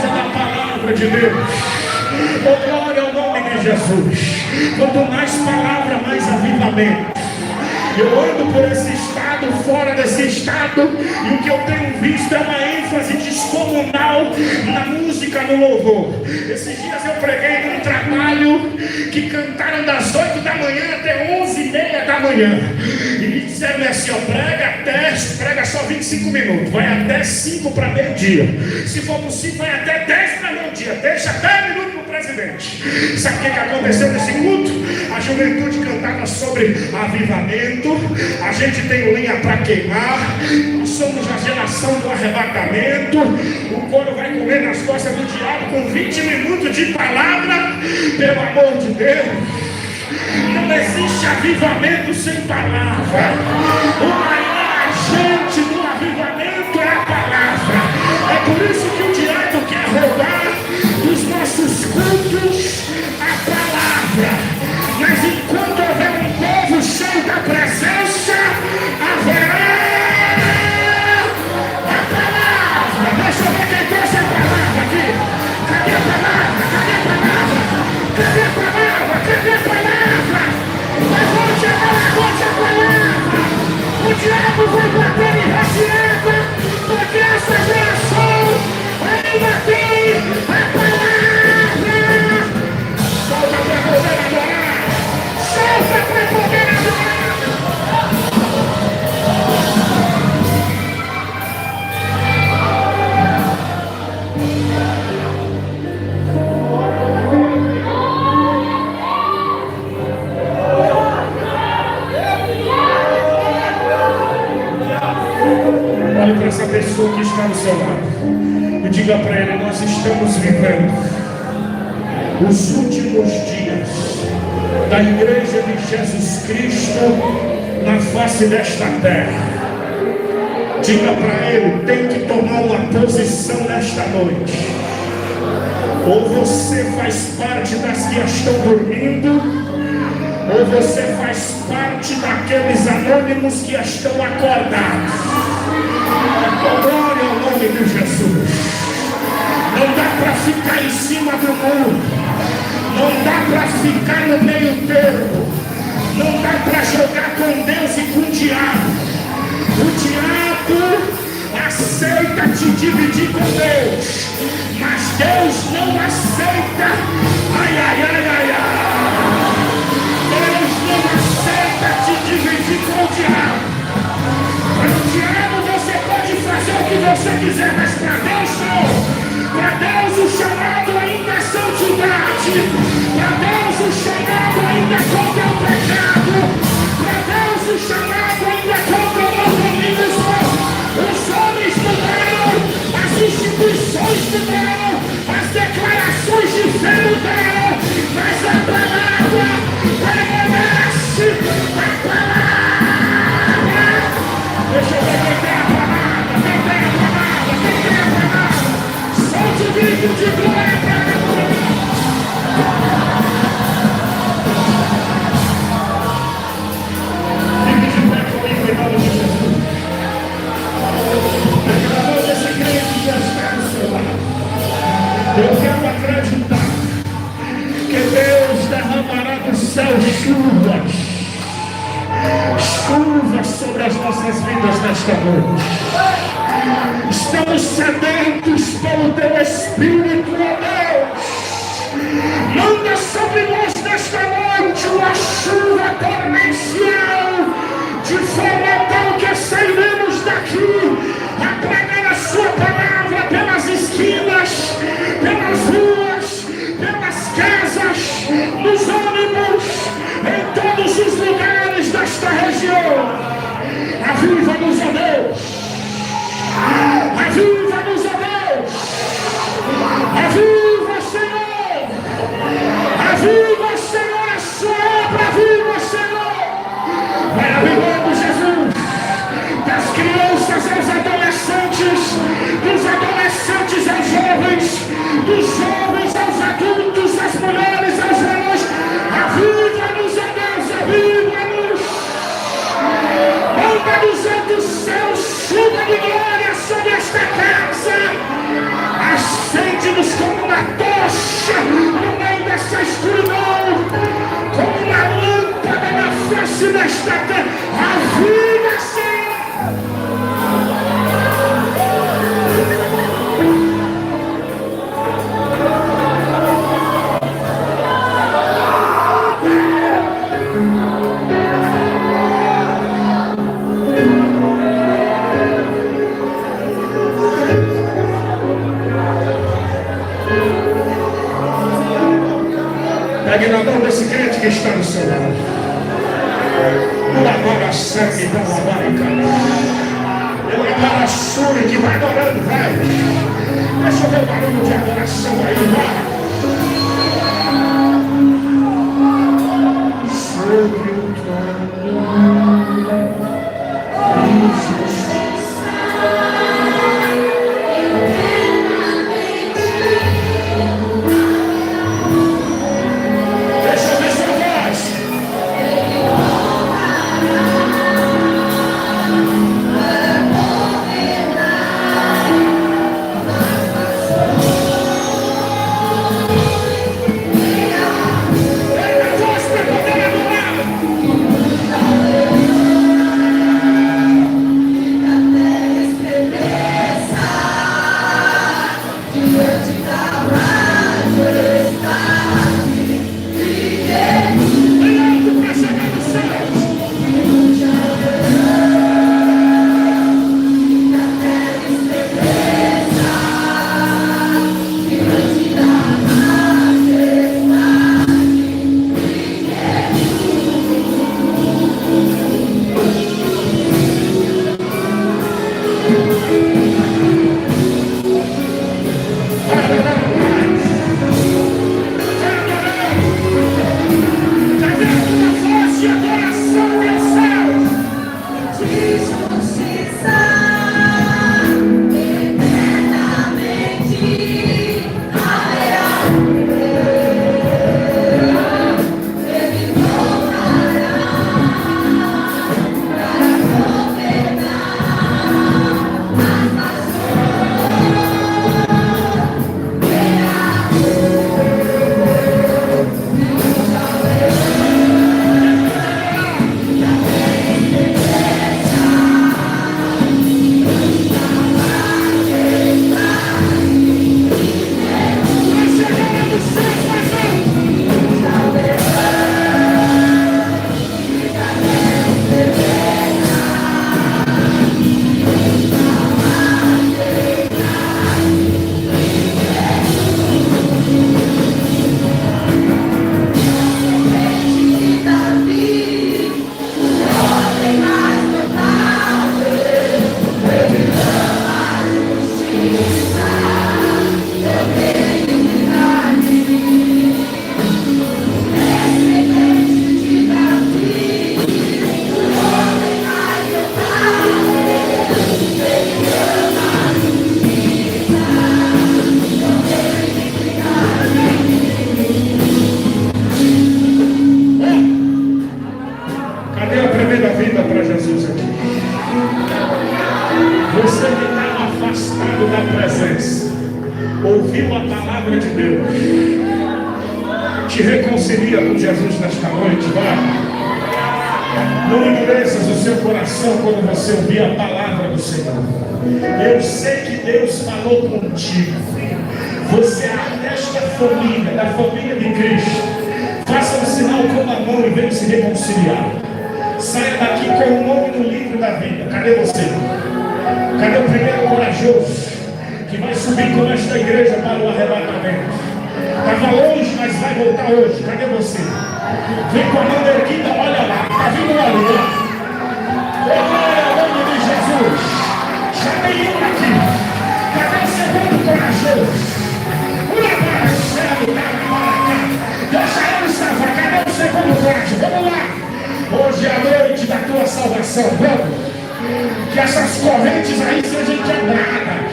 da palavra de Deus. Oh, glória ao nome de Jesus. Quanto mais palavra, mais avivamento. Eu ando por esse estado, fora desse estado, e o que eu tenho visto é uma ênfase descomunal na música, no louvor. Esses dias eu preguei num trabalho que cantaram das 8 da manhã até 11h30 da manhã. E me disseram assim: ó, prega só 25 minutos, vai até 5 para meio-dia. Se for possível, vai até 10 para meio-dia, deixa 10 minutos para o presidente. Sabe o que aconteceu nesse culto? A juventude cantava sobre avivamento. A gente tem lenha para queimar. Nós somos a geração do arrebatamento. O couro vai comer nas costas do diabo com 20 minutos de palavra. Pelo amor de Deus, não existe avivamento sem palavra. O maior agente do avivamento é a palavra. É por isso que o diabo quer roubar dos nossos cultos a palavra. Mas enquanto houver um povo cheio da presença, haverá a palavra. Deixa eu ver quem trouxe a palavra aqui. Cadê a palavra? Cadê a palavra? Cadê a palavra? Cadê a palavra? Levante a mão, levante a palavra. O diabo vai bater em retirada, porque essa geração ainda tem a palavra. Solta para poder adorar. Solta para poder adorar. Olhe para essa pessoa que está do seu lado e diga para ele: nós estamos vivendo os últimos dias da igreja de Jesus Cristo na face desta terra. Diga para ele: tem que tomar uma posição nesta noite. Ou você faz parte das que estão dormindo, ou você faz parte daqueles anônimos que estão acordados. Glória ao nome de Jesus. Não dá para ficar em cima do muro. Não dá para ficar no meio termo. Não dá para jogar com Deus e com o diabo. O diabo aceita te dividir com Deus, mas Deus não aceita. Ai, ai, ai, ai, ai. Deus não aceita te dividir com o diabo. Para o diabo você pode fazer o que você quiser, mas para Deus não. Para Deus o chamado ainda é santidade. Para Deus o chamado ainda é contra o pecado. Para Deus o chamado ainda é contra o organismo. Os homens mudaram, as instituições mudaram, as declarações de fé mudaram, mas a palavra permanece. A palavra. Deixa eu ver quem tem a palavra, quem tem a palavra, quem tem a palavra. Solte o grito de glória para Deus. Chuvas sobre as nossas vidas nesta noite. Estamos sedentos pelo teu Espírito, ó Deus. Manda sobre nós nesta noite uma chuva torrencial, de forma tal que sairemos daqui a pregar a sua palavra pelas esquinas, pelas ruas, pelas casas, nos ônibus, em todos os lugares desta região. Aviva-nos, ó Deus. Aviva-nos, ó Deus. Aviva, Senhor. Aviva, Senhor, a sua obra. Aviva, Senhor. Vai avivando, Jesus, das crianças aos adolescentes, dos adolescentes aos jovens, dos jovens aos adultos, das mulheres aos homens. Aviva-nos, ó Deus, aviva-nos. Manda-nos do céu chuva de glória sobre esta casa. Acende-nos como uma tocha no meio dessa escuridão, como uma lâmpada na face desta terra. Aviva, Senhor. Pegue na mão desse crente que está no seu lado. Agora segue da labarica. Ele é para a sura que vai adorando, vai. Deixa eu ver o barulho de adoração aí, vai. Sobre o trono, Jesus. ouviu a palavra de Deus, te reconcilia com Jesus nesta noite, vai. Não endureças o seu coração quando você ouvir a palavra do Senhor. Eu sei que Deus falou contigo. Você é desta família, da família de Cristo. Faça um sinal com a mão e venha se reconciliar. Saia daqui com o nome no livro da vida. Cadê você? Cadê o primeiro corajoso que vai subir com esta igreja para o arrebatamento? Estava longe, mas vai voltar hoje. Cadê você? Vem com a mão erguida, olha lá. Está vindo ali, ó. Glória ao nome de Jesus. Já tem um aqui. Cadê o segundo corajoso? Deixa ele salvar. Cadê o segundo corajoso? Vamos lá. Hoje é a noite da tua salvação. Vamos. Que essas correntes aí sejam quebradas.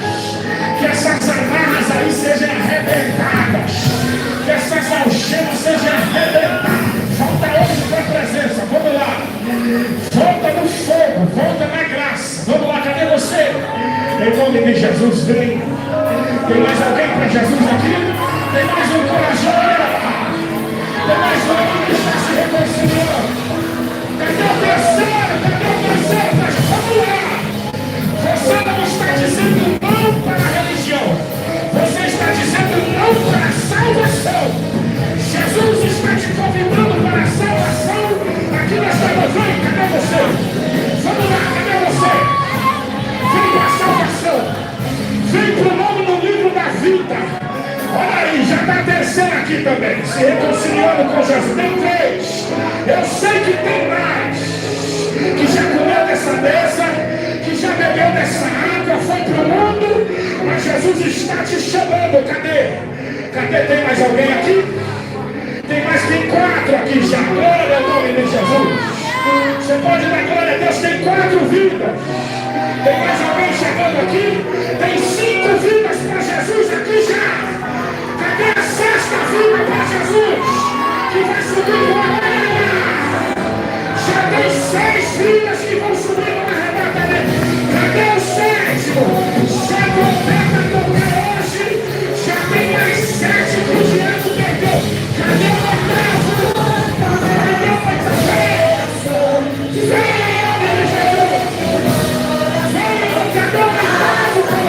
Que essas amarras aí sejam arrebentadas. Que essas algemas sejam arrebentadas. Volta hoje para a presença. Vamos lá. Volta no fogo. Volta na graça. Vamos lá. Cadê você? Em nome de Jesus, vem. Tem mais alguém para Jesus aqui? Tem mais um corajoso. Tem mais um que está se reconciliando. Cadê o terceiro? Cadê o terceiro? Vamos lá. Você não está dizendo não para a religião. Você está dizendo não para a salvação. Jesus está te convidando para a salvação aqui nesta noite. Cadê você? Vamos lá, cadê você? Vem para a salvação. Vem para o nome no livro da vida. Olha aí, já está a terceira aqui também. Se reconciliando com Jesus. Tem 3. Eu sei que tem mais. Que já comeu dessa mesa, que já bebeu dessa água, foi para o mundo, mas Jesus está te chamando. Cadê? Cadê? Tem mais alguém aqui? Tem mais, tem 4 aqui já. Glória ao nome de Jesus. Você pode dar glória a Deus, tem 4 vidas. Tem mais alguém chegando aqui? Tem 5 vidas para Jesus aqui já. Cadê a 6ª vida para Jesus? Que vai subir com a glória. Já tem 6 vidas que vão subir no arrebatamento. Cadê o 7º? Já completa tocar hoje. Já tem mais 7 que o diabo perdeu. Cadê o 8º? Cadê o 8º? Venha, meu Jesus! Venha, cadê o 8º?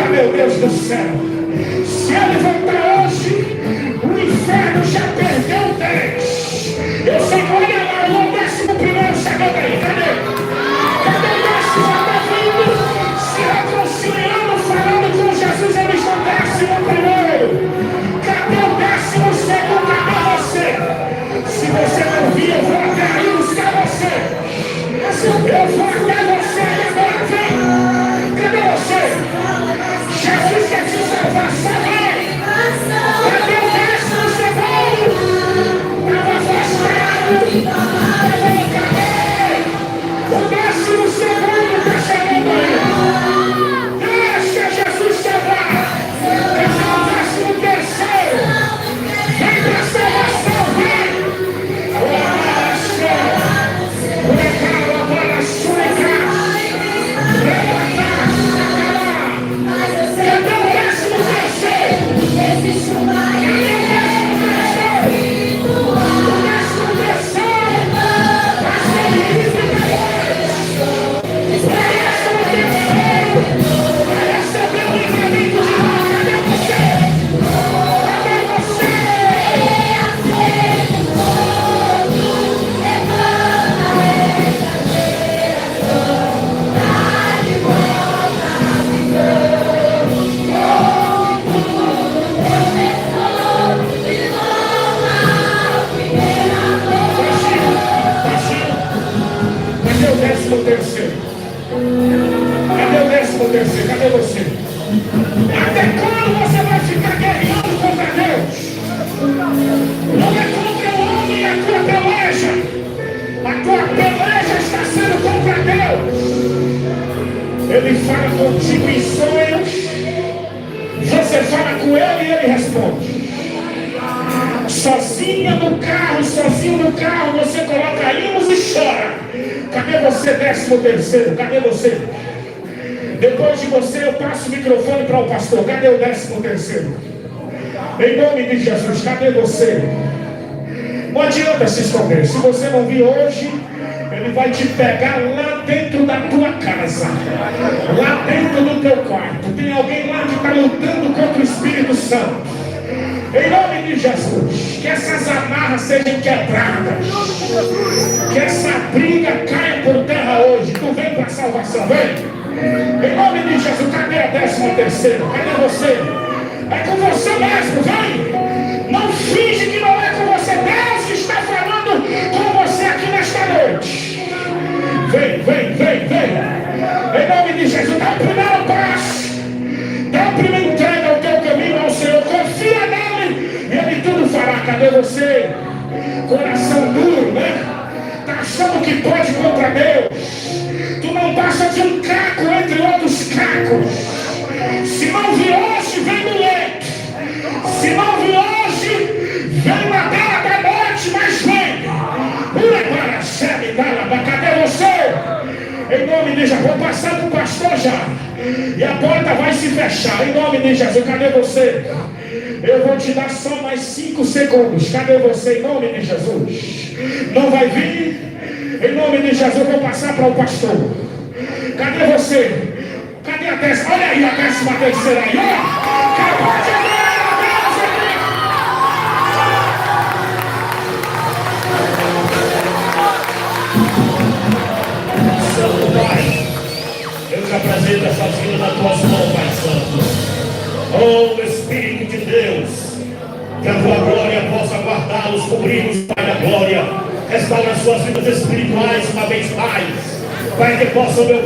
Meu Deus do céu, se ele voltar hoje, o inferno já perdeu 10. Eu sei, olha lá, o 11º chegou daí, cadê? Cadê o 10º? Já está vindo, se reconciliando, falando com Jesus, eles estão 11º. Cadê o 12º? Cadê você? Se você não vir, eu vou até aí buscar você. Eu vou até você agora, vem. Cadê você? Jesus quer te salvar, salve! Cadê o 13º? Cadê você? Até quando você vai ficar guerreando contra Deus? Não é contra o homem a tua peleja. A tua peleja está sendo contra Deus. Ele fala contigo em sonhos. Você fala com ele e ele responde. Sozinho no carro, você coloca hinos e chora. Cadê você, 13º? Cadê você? Depois de você, eu passo o microfone para o pastor. Cadê o 13º? Em nome de Jesus, cadê você? Não adianta se esconder. Se você não vir hoje, ele vai te pegar lá dentro da tua casa, lá dentro do teu quarto. Tem alguém lá que está lutando contra o Espírito Santo. Em nome de Jesus, que essas amarras sejam quebradas, que essa briga caia por terra hoje. Tu vem para a salvação, vem. Em nome de Jesus, cadê a 13º? Cadê você? É com você mesmo, vem. Não finge que não é com você. Deus está falando com você aqui nesta noite. Vem. Em nome de Jesus, dá o primeiro passo. Dá a primeira entrega ao teu caminho ao Senhor. Confia nele e ele tudo fará. Cadê você? Coração duro, né? Tá achando que pode contra Deus. Tu não passa de um caco entre outros cacos. Se não vir hoje, vem no leito. Se não vir hoje, vem na bela da noite, mas vem. Cadê você? Em nome de Jesus, vou passar para o pastor já. E a porta vai se fechar. Em nome de Jesus, cadê você? Eu vou te dar só mais 5 segundos. Cadê você? Em nome de Jesus. Não vai vir? Em nome de Jesus, eu vou passar para o pastor. Cadê você? Cadê a 10ª? Olha aí a 13ª aí. Olha. Acabou de ver. Santo Pai, eu te apresento essas vidas nas tuas mãos, Pai Santo. Oh Espírito de Deus, que a tua glória possa guardá-los, cobri-los, Pai da glória. Restaura as suas vidas espirituais uma vez mais, para que possam, meu Pai,